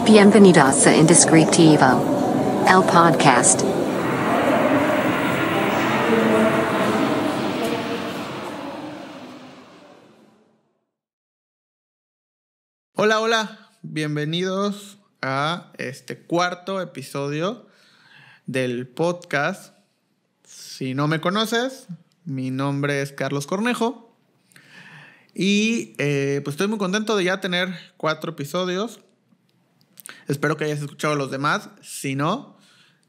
Bienvenidos a Indescriptivo, el podcast. Hola, bienvenidos a este cuarto episodio del podcast. Si no me conoces, mi nombre es Carlos Cornejo y pues estoy muy contento de ya tener 4 episodios. Espero que hayas escuchado los demás. Si no,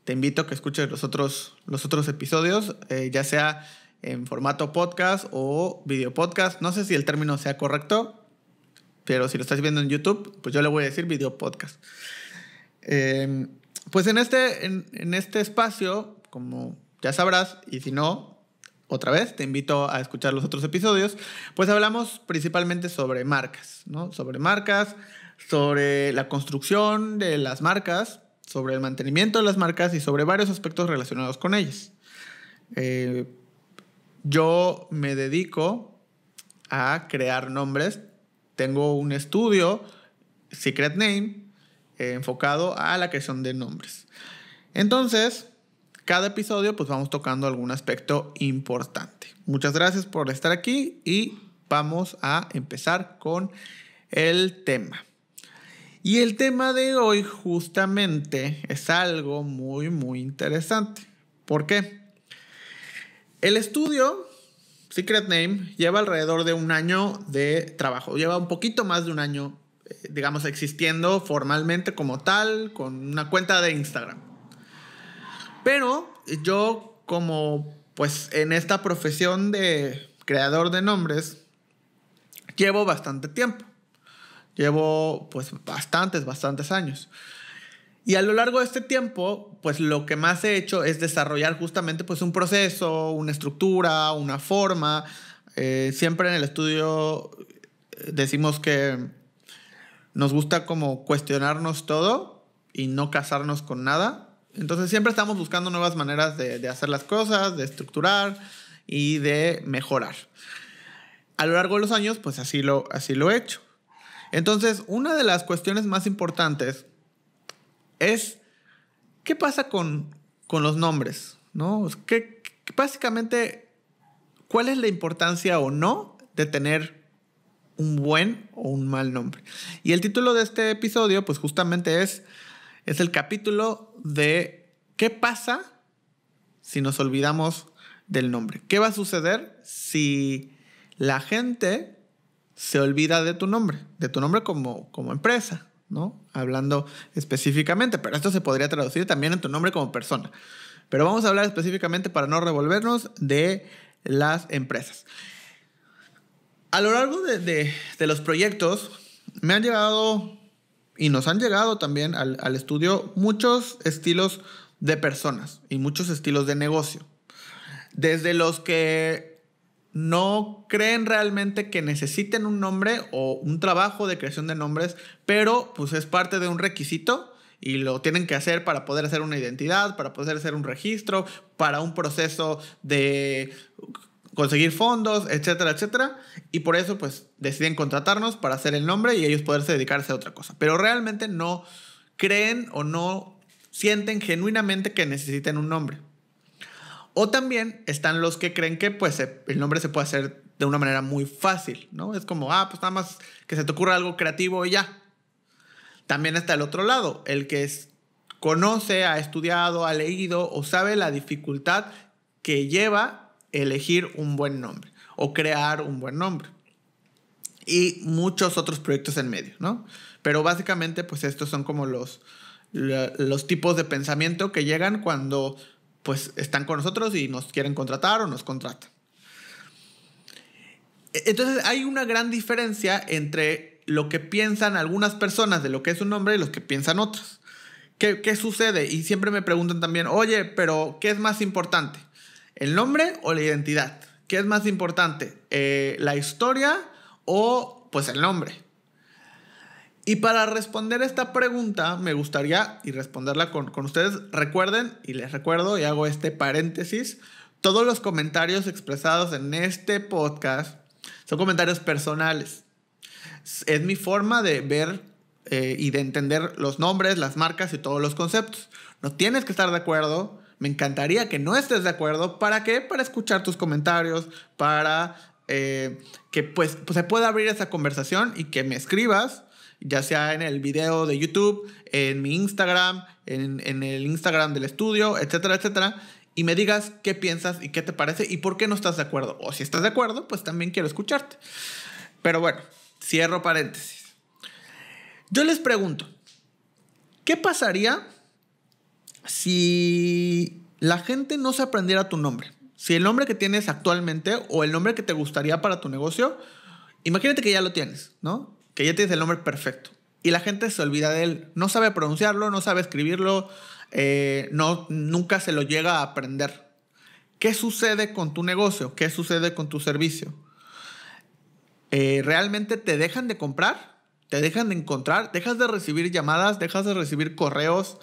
te invito a que escuches los otros episodios, ya sea en formato podcast o video podcast. No sé si el término sea correcto, pero si lo estás viendo en YouTube, pues yo le voy a decir video podcast. Pues en este espacio, como ya sabrás, y si no, otra vez te invito a escuchar los otros episodios, pues hablamos principalmente sobre marcas, ¿no? Sobre marcas, sobre la construcción de las marcas, sobre el mantenimiento de las marcas y sobre varios aspectos relacionados con ellas. Yo me dedico a crear nombres. Tengo un estudio, Secret Name, enfocado a la creación de nombres. Entonces, cada episodio pues vamos tocando algún aspecto importante. Muchas gracias por estar aquí y vamos a empezar con el tema. Y el tema de hoy justamente es algo muy, muy interesante. ¿Por qué? El estudio Secret Name lleva alrededor de un año de trabajo. Lleva un poquito más de un año, digamos, existiendo formalmente como tal, con una cuenta de Instagram. Pero yo, como pues en esta profesión de creador de nombres, llevo bastante tiempo. Llevo pues bastantes años. Y a lo largo de este tiempo, pues lo que más he hecho es desarrollar justamente pues un proceso, una estructura, una forma. Siempre en el estudio decimos que nos gusta como cuestionarnos todo y no casarnos con nada. Entonces siempre estamos buscando nuevas maneras de hacer las cosas, de estructurar y de mejorar. A lo largo de los años, pues así lo he hecho. Entonces, una de las cuestiones más importantes es qué pasa con los nombres, ¿no? Básicamente, ¿cuál es la importancia o no de tener un buen o un mal nombre? Y el título de este episodio, pues justamente es el capítulo de ¿qué pasa si nos olvidamos del nombre? ¿Qué va a suceder si la gente se olvida de tu nombre como empresa, ¿no? Hablando específicamente, pero esto se podría traducir también en tu nombre como persona. Pero vamos a hablar específicamente para no revolvernos de las empresas. A lo largo de los proyectos me han llegado y nos han llegado también al estudio muchos estilos de personas y muchos estilos de negocio. Desde los que no creen realmente que necesiten un nombre o un trabajo de creación de nombres, pero pues es parte de un requisito y lo tienen que hacer para poder hacer una identidad, para poder hacer un registro, para un proceso de conseguir fondos, etcétera, etcétera. Y por eso pues deciden contratarnos para hacer el nombre y ellos poderse dedicarse a otra cosa. Pero realmente no creen o no sienten genuinamente que necesiten un nombre. O también están los que creen que pues, el nombre se puede hacer de una manera muy fácil, ¿no? Es como, pues nada más que se te ocurra algo creativo y ya. También está el otro lado, el que conoce, ha estudiado, ha leído o sabe la dificultad que lleva elegir un buen nombre o crear un buen nombre. Y muchos otros proyectos en medio, ¿no? Pero básicamente pues estos son como los tipos de pensamiento que llegan cuando pues están con nosotros y nos quieren contratar o nos contratan. Entonces hay una gran diferencia entre lo que piensan algunas personas de lo que es un nombre y los que piensan otros. ¿Qué sucede? Y siempre me preguntan también, oye, pero ¿qué es más importante? ¿El nombre o la identidad? ¿Qué es más importante? ¿La historia o pues el nombre? Y para responder esta pregunta, me gustaría, y responderla con ustedes, recuerden, y les recuerdo, y hago este paréntesis, todos los comentarios expresados en este podcast son comentarios personales. Es mi forma de ver y de entender los nombres, las marcas y todos los conceptos. No tienes que estar de acuerdo. Me encantaría que no estés de acuerdo. ¿Para qué? Para escuchar tus comentarios, para que pues se pueda abrir esa conversación y que me escribas, ya sea en el video de YouTube, en mi Instagram, en el Instagram del estudio, etcétera, etcétera, y me digas qué piensas y qué te parece y por qué no estás de acuerdo. O si estás de acuerdo, pues también quiero escucharte. Pero bueno, cierro paréntesis. Yo les pregunto, ¿qué pasaría si la gente no se aprendiera tu nombre? Si el nombre que tienes actualmente o el nombre que te gustaría para tu negocio, imagínate que ya lo tienes, ¿no? Que ya tienes el nombre perfecto y la gente se olvida de él, no sabe pronunciarlo, no sabe escribirlo, nunca se lo llega a aprender. ¿Qué sucede con tu negocio? ¿Qué sucede con tu servicio? ¿Realmente te dejan de comprar? ¿Te dejan de encontrar? ¿Dejas de recibir llamadas? ¿Dejas de recibir correos?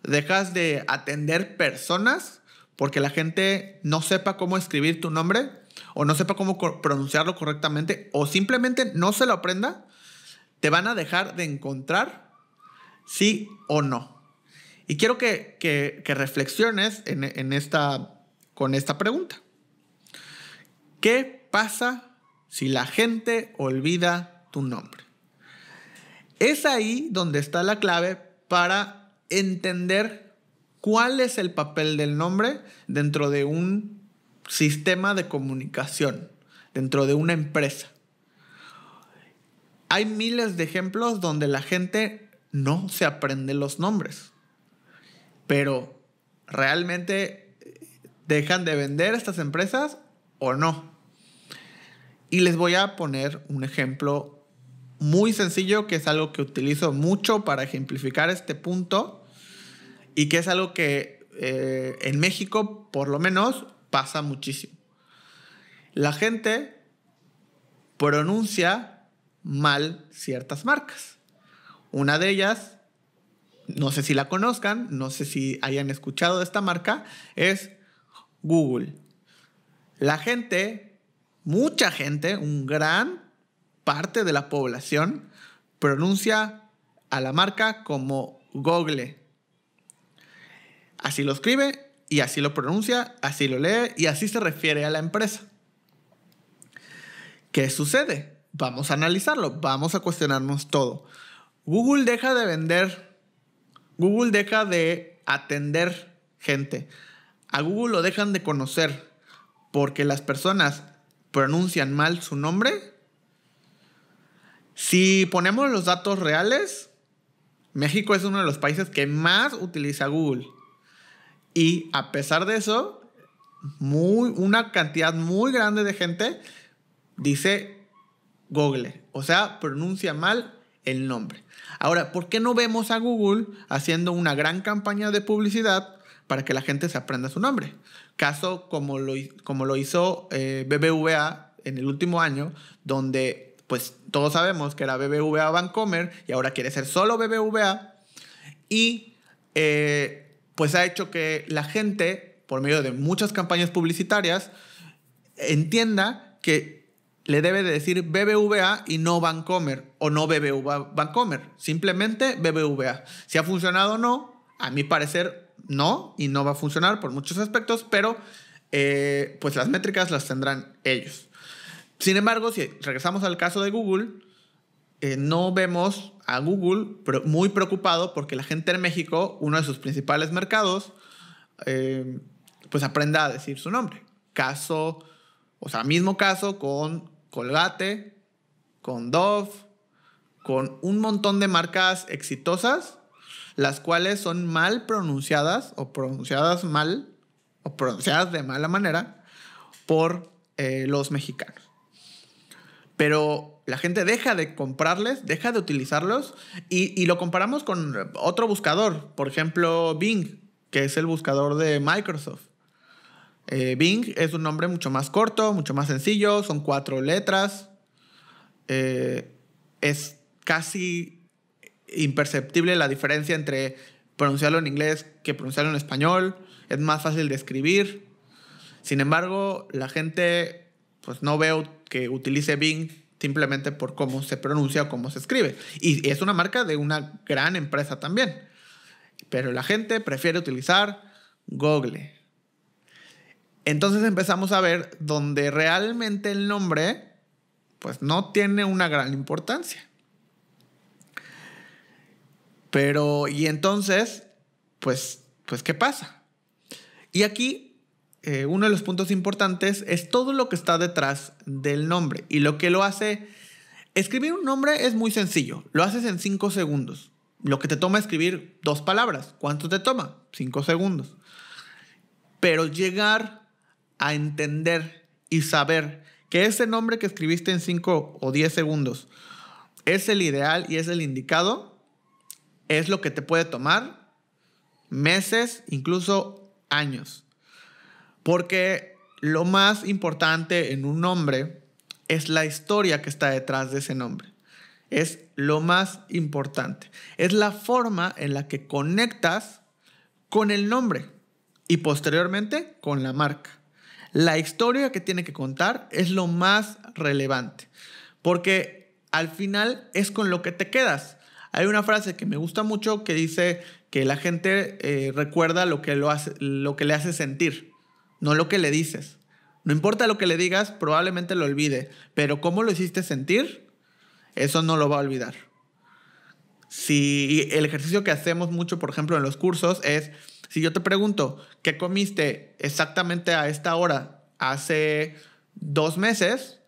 ¿Dejas de atender personas porque la gente no sepa cómo escribir tu nombre o no sepa cómo pronunciarlo correctamente o simplemente no se lo aprenda? ¿Te van a dejar de encontrar? ¿Sí o no? Y quiero que reflexiones con esta pregunta. ¿Qué pasa si la gente olvida tu nombre? Es ahí donde está la clave para entender cuál es el papel del nombre dentro de un sistema de comunicación, dentro de una empresa. Hay miles de ejemplos donde la gente no se aprende los nombres, pero ¿realmente dejan de vender estas empresas o no? Y les voy a poner un ejemplo muy sencillo que es algo que utilizo mucho para ejemplificar este punto y que es algo que en México, por lo menos, pasa muchísimo. La gente pronuncia mal ciertas marcas. Una de ellas, no sé si la conozcan, no sé si hayan escuchado de esta marca, es Google. La gente, mucha gente, un gran parte de la población pronuncia a la marca como Google. Así lo escribe y así lo pronuncia, así lo lee y así se refiere a la empresa. ¿Qué sucede? Vamos a analizarlo, vamos a cuestionarnos todo. Google deja de vender, Google deja de atender gente. A Google lo dejan de conocer porque las personas pronuncian mal su nombre. Si ponemos los datos reales, México es uno de los países que más utiliza Google. Y a pesar de eso, una cantidad muy grande de gente dice Google, o sea, pronuncia mal el nombre. Ahora, ¿por qué no vemos a Google haciendo una gran campaña de publicidad para que la gente se aprenda su nombre? Caso como lo hizo BBVA en el último año, donde pues todos sabemos que era BBVA Bancomer y ahora quiere ser solo BBVA y pues ha hecho que la gente, por medio de muchas campañas publicitarias, entienda que le debe de decir BBVA y no Bancomer o no BBVA Bancomer, simplemente BBVA. Si ha funcionado o no, a mi parecer no, y no va a funcionar por muchos aspectos, pero pues las métricas las tendrán ellos. Sin embargo, si regresamos al caso de Google, no vemos a Google muy preocupado porque la gente en México, uno de sus principales mercados, pues aprenda a decir su nombre. Mismo caso con Colgate, con Dove, con un montón de marcas exitosas, las cuales son mal pronunciadas o pronunciadas mal o pronunciadas de mala manera por los mexicanos. Pero la gente deja de comprarles, deja de utilizarlos y lo comparamos con otro buscador, por ejemplo Bing, que es el buscador de Microsoft. Bing es un nombre mucho más corto, mucho más sencillo, son 4 letras. Es casi imperceptible la diferencia entre pronunciarlo en inglés que pronunciarlo en español. Es más fácil de escribir. Sin embargo, la gente pues no veo que utilice Bing simplemente por cómo se pronuncia o cómo se escribe. Y es una marca de una gran empresa también. Pero la gente prefiere utilizar Google. Entonces empezamos a ver donde realmente el nombre pues no tiene una gran importancia. Pero, y entonces, pues ¿qué pasa? Y aquí, uno de los puntos importantes es todo lo que está detrás del nombre. Y lo que lo hace, escribir un nombre es muy sencillo. Lo haces en 5 segundos. Lo que te toma escribir 2 palabras. ¿Cuánto te toma? 5 segundos. Pero llegar a entender y saber que ese nombre que escribiste en 5 o 10 segundos es el ideal y es el indicado, es lo que te puede tomar meses, incluso años. Porque lo más importante en un nombre es la historia que está detrás de ese nombre. Es lo más importante. Es la forma en la que conectas con el nombre y posteriormente con la marca. La historia que tiene que contar es lo más relevante, porque al final es con lo que te quedas. Hay una frase que me gusta mucho que dice que la gente recuerda lo que le hace sentir, no lo que le dices. No importa lo que le digas, probablemente lo olvide, pero cómo lo hiciste sentir, eso no lo va a olvidar. Si el ejercicio que hacemos mucho, por ejemplo, en los cursos es, si yo te pregunto, ¿qué comiste exactamente a esta hora hace 2 meses?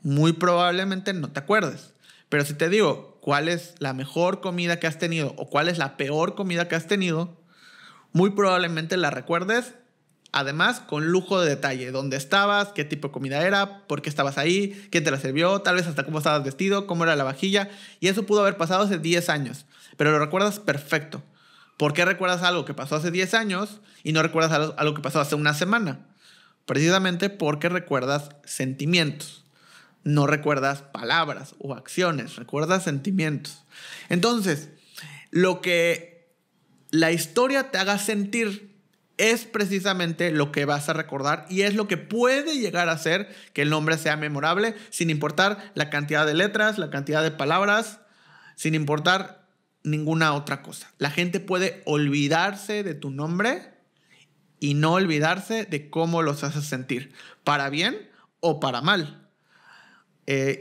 Muy probablemente no te acuerdes. Pero si te digo, ¿cuál es la mejor comida que has tenido o cuál es la peor comida que has tenido? Muy probablemente la recuerdes, además con lujo de detalle. ¿Dónde estabas? ¿Qué tipo de comida era? ¿Por qué estabas ahí? ¿Quién te la sirvió? Tal vez hasta cómo estabas vestido, cómo era la vajilla. Y eso pudo haber pasado hace 10 años, pero lo recuerdas perfecto. ¿Por qué recuerdas algo que pasó hace 10 años y no recuerdas algo que pasó hace una semana? Precisamente porque recuerdas sentimientos. No recuerdas palabras o acciones, recuerdas sentimientos. Entonces, lo que la historia te haga sentir es precisamente lo que vas a recordar y es lo que puede llegar a hacer que el nombre sea memorable, sin importar la cantidad de letras, la cantidad de palabras, sin importar ninguna otra cosa. La gente puede olvidarse de tu nombre y no olvidarse de cómo los haces sentir, para bien o para mal.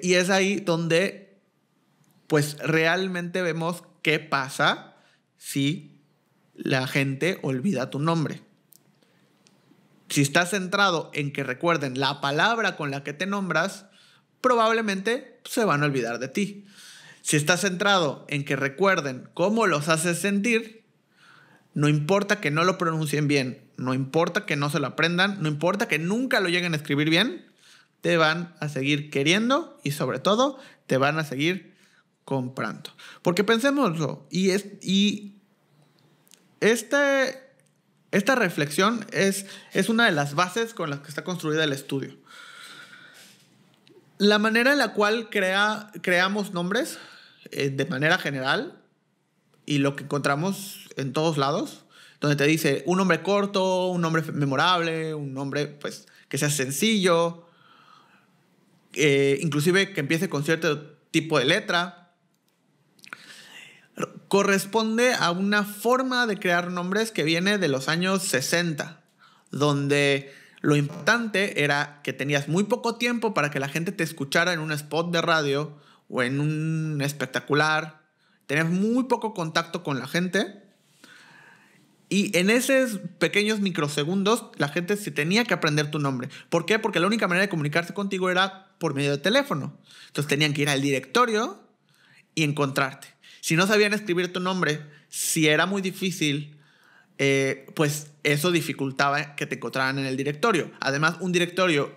Y es ahí donde pues realmente vemos qué pasa si la gente olvida tu nombre. Si estás centrado en que recuerden la palabra con la que te nombras, probablemente se van a olvidar de ti. Si estás centrado en que recuerden cómo los haces sentir, no importa que no lo pronuncien bien, no importa que no se lo aprendan, no importa que nunca lo lleguen a escribir bien, te van a seguir queriendo y sobre todo te van a seguir comprando. Porque pensémoslo, esta reflexión es una de las bases con las que está construida el estudio. La manera en la cual creamos nombres de manera general y lo que encontramos en todos lados, donde te dice un nombre corto, un nombre memorable, un nombre pues, que sea sencillo, inclusive que empiece con cierto tipo de letra, corresponde a una forma de crear nombres que viene de los años 60, donde lo importante era que tenías muy poco tiempo para que la gente te escuchara en un spot de radio o en un espectacular. Tenías muy poco contacto con la gente y en esos pequeños microsegundos la gente se tenía que aprender tu nombre. ¿Por qué? Porque la única manera de comunicarse contigo era por medio de teléfono. Entonces tenían que ir al directorio y encontrarte. Si no sabían escribir tu nombre, si era muy difícil, pues eso dificultaba que te encontraran en el directorio. Además, un directorio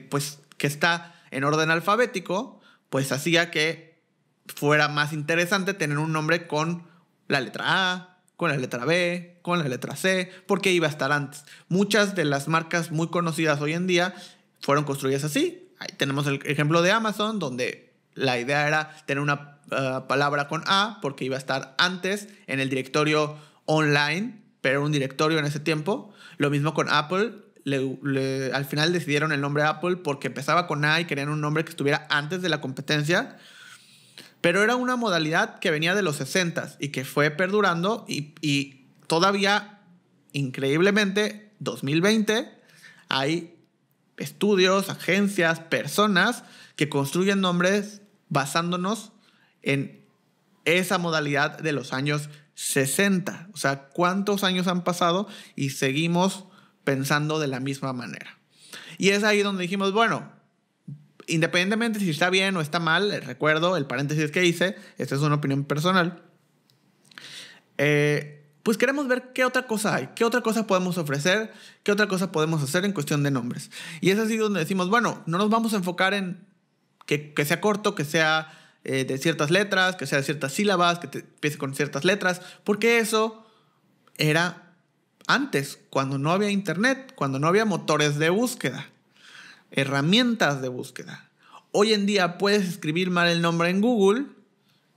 pues, que está en orden alfabético, pues hacía que fuera más interesante tener un nombre con la letra A, con la letra B, con la letra C, porque iba a estar antes. Muchas de las marcas muy conocidas hoy en día fueron construidas así. Ahí tenemos el ejemplo de Amazon, donde la idea era tener una palabra con A porque iba a estar antes en el directorio online, pero era un directorio en ese tiempo. Lo mismo con Apple. al final decidieron el nombre Apple porque empezaba con A y querían un nombre que estuviera antes de la competencia. Pero era una modalidad que venía de los 60s y que fue perdurando y todavía, increíblemente, 2020, hay estudios, agencias, personas que construyen nombres basándonos en esa modalidad de los años 60. O sea, ¿cuántos años han pasado y seguimos pensando de la misma manera? Y es ahí donde dijimos, bueno, independientemente si está bien o está mal, recuerdo el paréntesis que hice, esta es una opinión personal, pues queremos ver qué otra cosa hay, qué otra cosa podemos ofrecer, qué otra cosa podemos hacer en cuestión de nombres. Y es así donde decimos, bueno, no nos vamos a enfocar en que sea corto, que sea de ciertas letras, que sea de ciertas sílabas, que empiece con ciertas letras, porque eso era antes, cuando no había internet, cuando no había motores de búsqueda, herramientas de búsqueda. Hoy en día puedes escribir mal el nombre en Google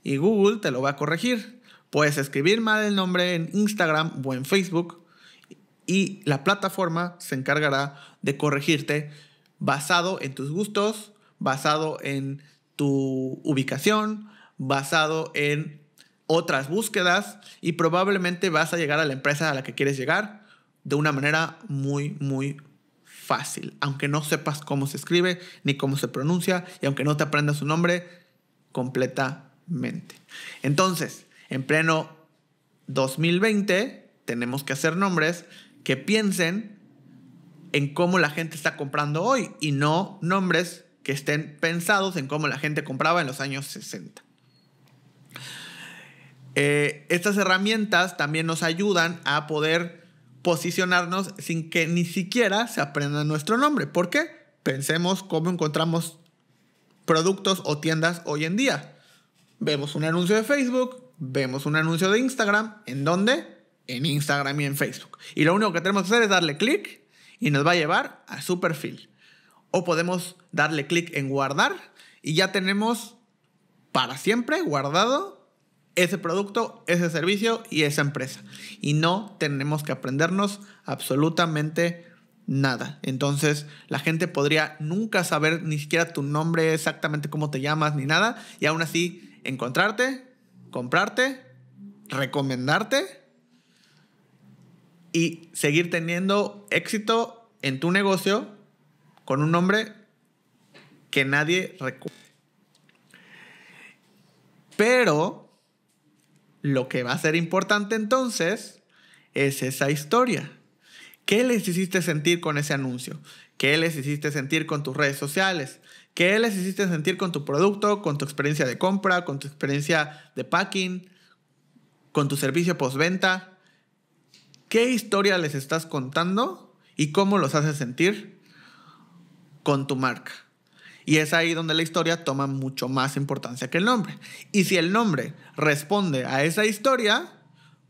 y Google te lo va a corregir. Puedes escribir mal el nombre en Instagram o en Facebook y la plataforma se encargará de corregirte basado en tus gustos, basado en tu ubicación, basado en otras búsquedas y probablemente vas a llegar a la empresa a la que quieres llegar de una manera muy, muy fácil, aunque no sepas cómo se escribe ni cómo se pronuncia y aunque no te aprendas su nombre completamente. Entonces, en pleno 2020 tenemos que hacer nombres que piensen en cómo la gente está comprando hoy y no nombres que estén pensados en cómo la gente compraba en los años 60. Estas herramientas también nos ayudan a poder posicionarnos sin que ni siquiera se aprenda nuestro nombre. ¿Por qué? Pensemos cómo encontramos productos o tiendas hoy en día. Vemos un anuncio de Facebook, vemos un anuncio de Instagram. ¿En dónde? En Instagram y en Facebook. Y lo único que tenemos que hacer es darle clic y nos va a llevar a su perfil. O podemos darle clic en guardar y ya tenemos para siempre guardado ese producto, ese servicio y esa empresa. Y no tenemos que aprendernos absolutamente nada. Entonces, la gente podría nunca saber ni siquiera tu nombre, exactamente cómo te llamas, ni nada. Y aún así, encontrarte, comprarte, recomendarte y seguir teniendo éxito en tu negocio con un nombre que nadie recuerda. Pero lo que va a ser importante entonces es esa historia. ¿Qué les hiciste sentir con ese anuncio? ¿Qué les hiciste sentir con tus redes sociales? ¿Qué les hiciste sentir con tu producto, con tu experiencia de compra, con tu experiencia de packing, con tu servicio postventa? ¿Qué historia les estás contando y cómo los haces sentir con tu marca? Y es ahí donde la historia toma mucho más importancia que el nombre. Y si el nombre responde a esa historia,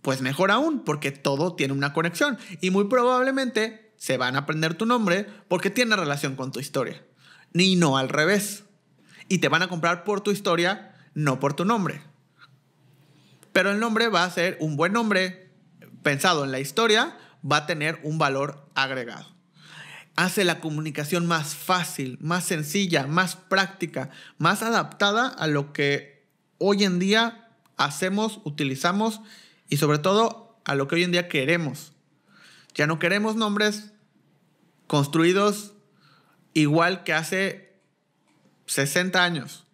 pues mejor aún, porque todo tiene una conexión. Y muy probablemente se van a aprender tu nombre porque tiene relación con tu historia. Y no al revés. Y te van a comprar por tu historia, no por tu nombre. Pero el nombre va a ser un buen nombre pensado en la historia, va a tener un valor agregado. Hace la comunicación más fácil, más sencilla, más práctica, más adaptada a lo que hoy en día hacemos, utilizamos y sobre todo a lo que hoy en día queremos. Ya no queremos nombres construidos igual que hace 60 años.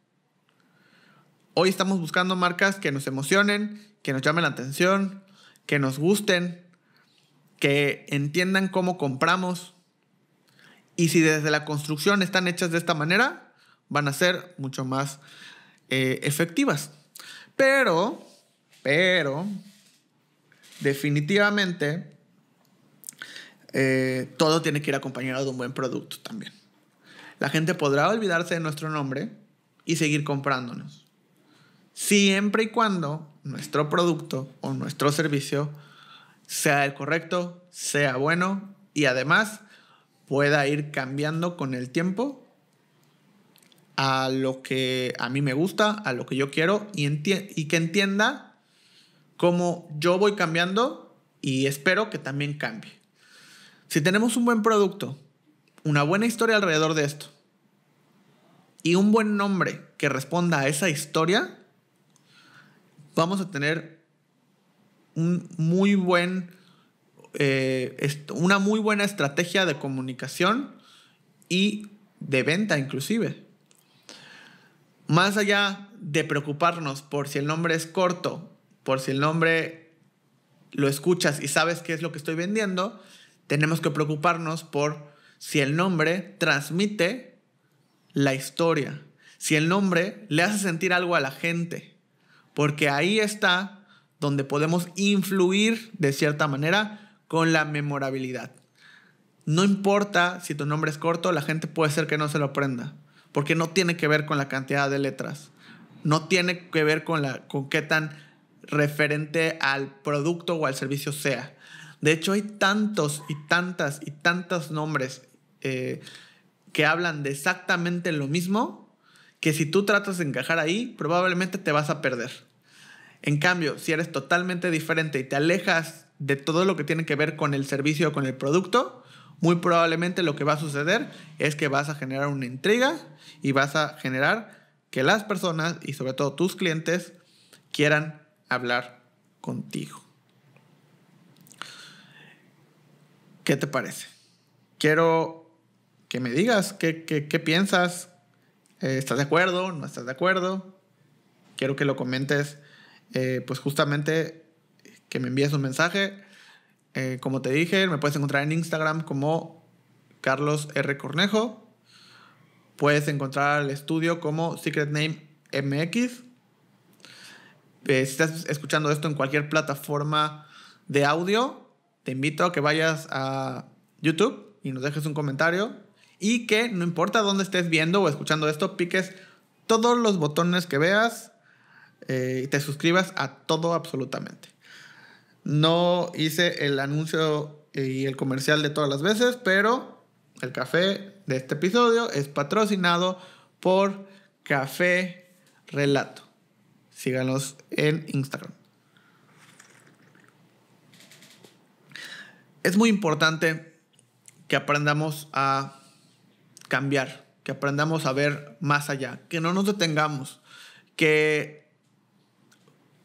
Hoy estamos buscando marcas que nos emocionen, que nos llamen la atención, que nos gusten, que entiendan cómo compramos. Y si desde la construcción están hechas de esta manera, van a ser mucho más efectivas. Pero, definitivamente, todo tiene que ir acompañado de un buen producto también. La gente podrá olvidarse de nuestro nombre y seguir comprándonos. Siempre y cuando nuestro producto o nuestro servicio sea el correcto, sea bueno y además pueda ir cambiando con el tiempo a lo que a mí me gusta, a lo que yo quiero y que entienda cómo yo voy cambiando y espero que también cambie. Si tenemos un buen producto, una buena historia alrededor de esto y un buen nombre que responda a esa historia, vamos a tener una muy buena estrategia de comunicación y de venta inclusive. Más allá de preocuparnos por si el nombre es corto, por si el nombre lo escuchas y sabes qué es lo que estoy vendiendo, tenemos que preocuparnos por si el nombre transmite la historia, si el nombre le hace sentir algo a la gente, porque ahí está donde podemos influir de cierta manera con la memorabilidad. No importa si tu nombre es corto, la gente puede ser que no se lo aprenda, porque no tiene que ver con la cantidad de letras, no tiene que ver con qué tan referente al producto o al servicio sea. De hecho, hay tantos y tantos nombres que hablan de exactamente lo mismo, que si tú tratas de encajar ahí, probablemente te vas a perder. En cambio, si eres totalmente diferente y te alejas de todo lo que tiene que ver con el servicio o con el producto, muy probablemente lo que va a suceder es que vas a generar una intriga y vas a generar que las personas y sobre todo tus clientes quieran hablar contigo. ¿Qué te parece? Quiero que me digas qué piensas. ¿Estás de acuerdo? ¿No estás de acuerdo? Quiero que lo comentes, pues justamente que me envíes un mensaje. Como te dije, me puedes encontrar en Instagram como Carlos R. Cornejo. Puedes encontrar el estudio como Secret Name MX. Si estás escuchando esto en cualquier plataforma de audio, te invito a que vayas a YouTube y nos dejes un comentario. Y que no importa dónde estés viendo o escuchando esto, piques todos los botones que veas y te suscribas a todo absolutamente. No hice el anuncio y el comercial de todas las veces, pero el café de este episodio es patrocinado por Café Relato. Síganos en Instagram. Es muy importante que aprendamos a cambiar, que aprendamos a ver más allá, que no nos detengamos, que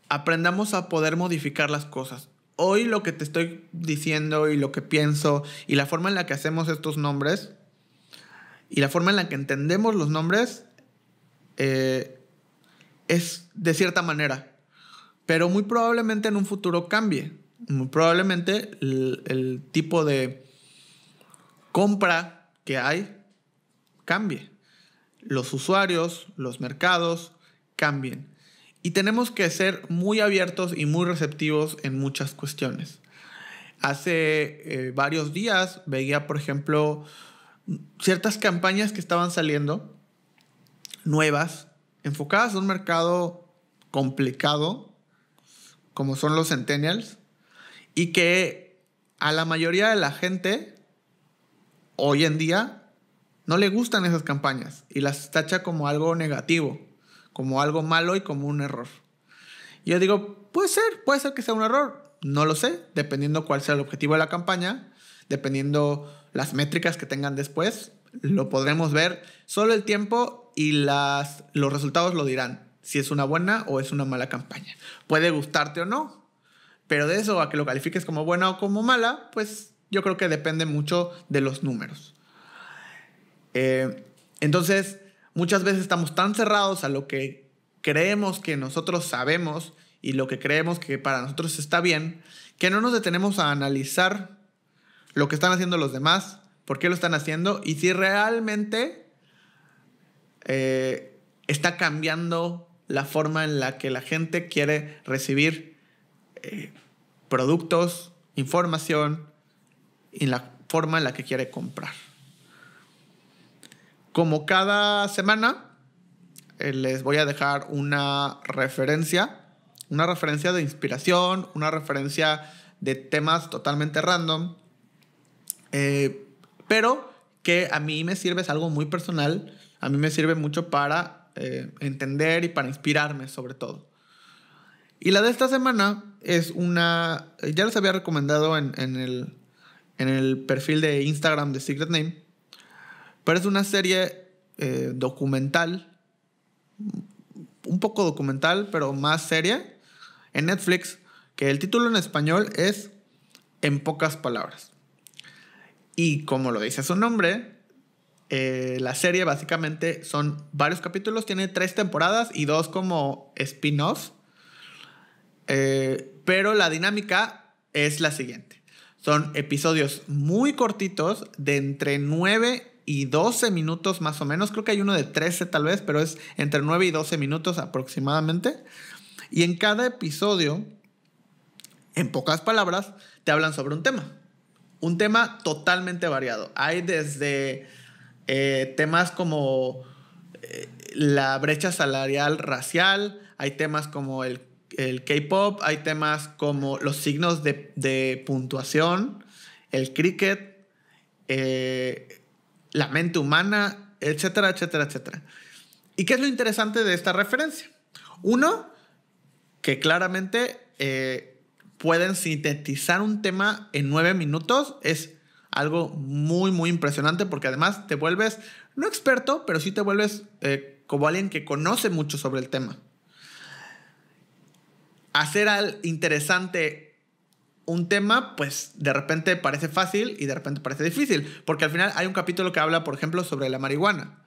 aprendamos a poder modificar las cosas. Hoy lo que te estoy diciendo y lo que pienso y la forma en la que hacemos estos nombres y la forma en la que entendemos los nombres es de cierta manera, pero muy probablemente en un futuro cambie. Muy probablemente el tipo de compra que hay cambie. Los usuarios, los mercados cambien. Y tenemos que ser muy abiertos y muy receptivos en muchas cuestiones. Hace varios días veía, por ejemplo, ciertas campañas que estaban saliendo nuevas, enfocadas a un mercado complicado, como son los centennials, y que a la mayoría de la gente hoy en día no le gustan esas campañas y las tacha como algo negativo, como algo malo y como un error. Y yo digo, puede ser que sea un error, no lo sé, dependiendo cuál sea el objetivo de la campaña, dependiendo las métricas que tengan después, lo podremos ver. Solo el tiempo y los resultados lo dirán, si es una buena o es una mala campaña. Puede gustarte o no, pero de eso a que lo califiques como buena o como mala, pues yo creo que depende mucho de los números. Entonces, muchas veces estamos tan cerrados a lo que creemos que nosotros sabemos y lo que creemos que para nosotros está bien, que no nos detenemos a analizar lo que están haciendo los demás, por qué lo están haciendo y si realmente está cambiando la forma en la que la gente quiere recibir productos, información y la forma en la que quiere comprar. Como cada semana, les voy a dejar una referencia de inspiración, una referencia de temas totalmente random, pero que a mí me sirve, es algo muy personal, a mí me sirve mucho para entender y para inspirarme sobre todo. Y la de esta semana es ya les había recomendado en en el perfil de Instagram de Secret Name. Pero es una serie documental, un poco documental, pero más seria, en Netflix, que el título en español es En pocas palabras. Y como lo dice su nombre, la serie básicamente son varios capítulos, tiene 3 temporadas y 2 como spin-offs. Pero la dinámica es la siguiente. Son episodios muy cortitos, de entre 9 y 12 minutos más o menos. Creo que hay uno de 13 tal vez, pero es entre 9 y 12 minutos aproximadamente. Y en cada episodio, en pocas palabras, te hablan sobre un tema. Un tema totalmente variado. Hay desde temas como la brecha salarial racial, hay temas como el K-pop, hay temas como los signos de puntuación, el cricket, la mente humana, etcétera, etcétera, etcétera. ¿Y qué es lo interesante de esta referencia? Uno, que claramente pueden sintetizar un tema en 9 minutos. Es algo muy, muy impresionante porque además te vuelves, no experto, pero sí te vuelves como alguien que conoce mucho sobre el tema. Hacer al interesante un tema, pues de repente parece fácil y de repente parece difícil, porque al final hay un capítulo que habla, por ejemplo, sobre la marihuana.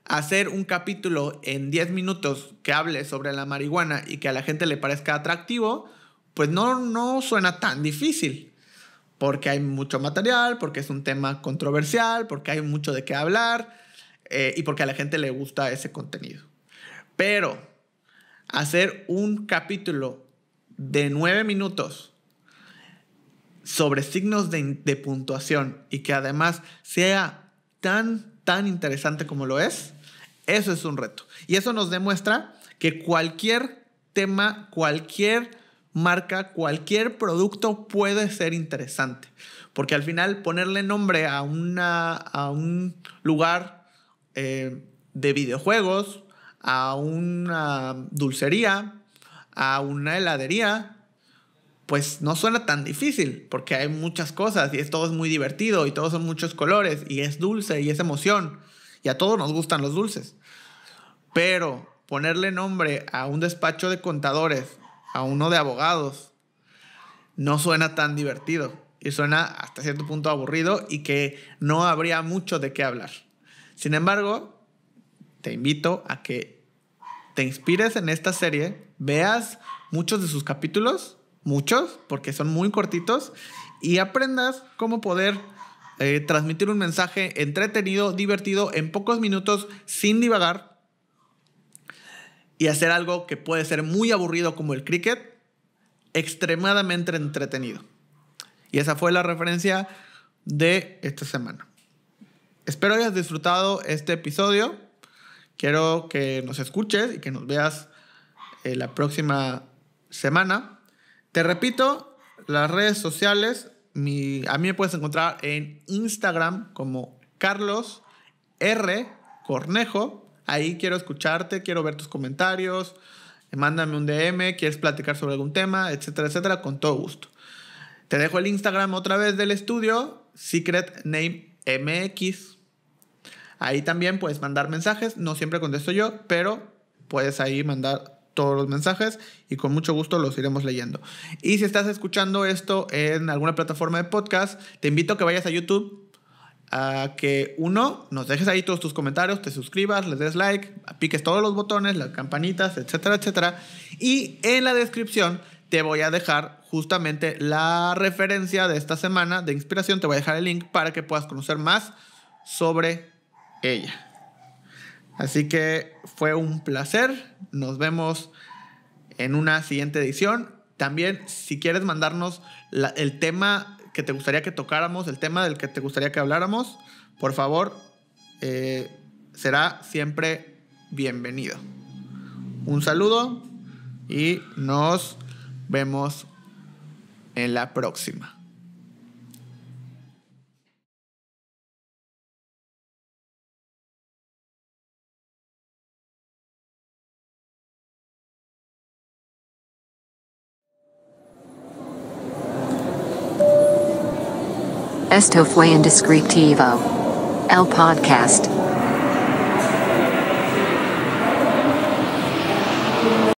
Hacer un capítulo en 10 minutos que hable sobre la marihuana y que a la gente le parezca atractivo, pues no suena tan difícil, porque hay mucho material, porque es un tema controversial, porque hay mucho de qué hablar y porque a la gente le gusta ese contenido. Pero hacer un capítulo de 9 minutos sobre signos de puntuación y que además sea tan interesante como lo es, eso es un reto. Y eso nos demuestra que cualquier tema, cualquier marca, cualquier producto puede ser interesante. Porque al final ponerle nombre a un lugar de videojuegos, a una dulcería, a una heladería, pues no suena tan difícil, porque hay muchas cosas y todo es muy divertido y todos son muchos colores y es dulce y es emoción y a todos nos gustan los dulces. Pero ponerle nombre a un despacho de contadores, a uno de abogados, no suena tan divertido y suena hasta cierto punto aburrido y que no habría mucho de qué hablar. Sin embargo, te invito a que te inspires en esta serie, veas muchos de sus capítulos, muchos, porque son muy cortitos, y aprendas cómo poder transmitir un mensaje entretenido, divertido, en pocos minutos, sin divagar, y hacer algo que puede ser muy aburrido como el cricket, extremadamente entretenido. Y esa fue la referencia de esta semana. Espero hayas disfrutado este episodio. Quiero que nos escuches y que nos veas la próxima semana. Te repito, las redes sociales, a mí me puedes encontrar en Instagram como Carlos R. Cornejo. Ahí quiero escucharte, quiero ver tus comentarios. Mándame un DM, quieres platicar sobre algún tema, etcétera, etcétera, con todo gusto. Te dejo el Instagram otra vez del estudio, Secret Name MX. Ahí también puedes mandar mensajes, no siempre contesto yo, pero puedes ahí mandar todos los mensajes y con mucho gusto los iremos leyendo. Y si estás escuchando esto en alguna plataforma de podcast, te invito a que vayas a YouTube, a que nos dejes ahí todos tus comentarios, te suscribas, les des like, piques todos los botones, las campanitas, etcétera, etcétera. Y en la descripción te voy a dejar justamente la referencia de esta semana de inspiración, te voy a dejar el link para que puedas conocer más sobre ella. Así que fue un placer. Nos vemos en una siguiente edición. También, si quieres mandarnos el tema que te gustaría que tocáramos, el tema del que te gustaría que habláramos, por favor, será siempre bienvenido. Un saludo y nos vemos en la próxima. Esto fue Indescriptivo. El podcast.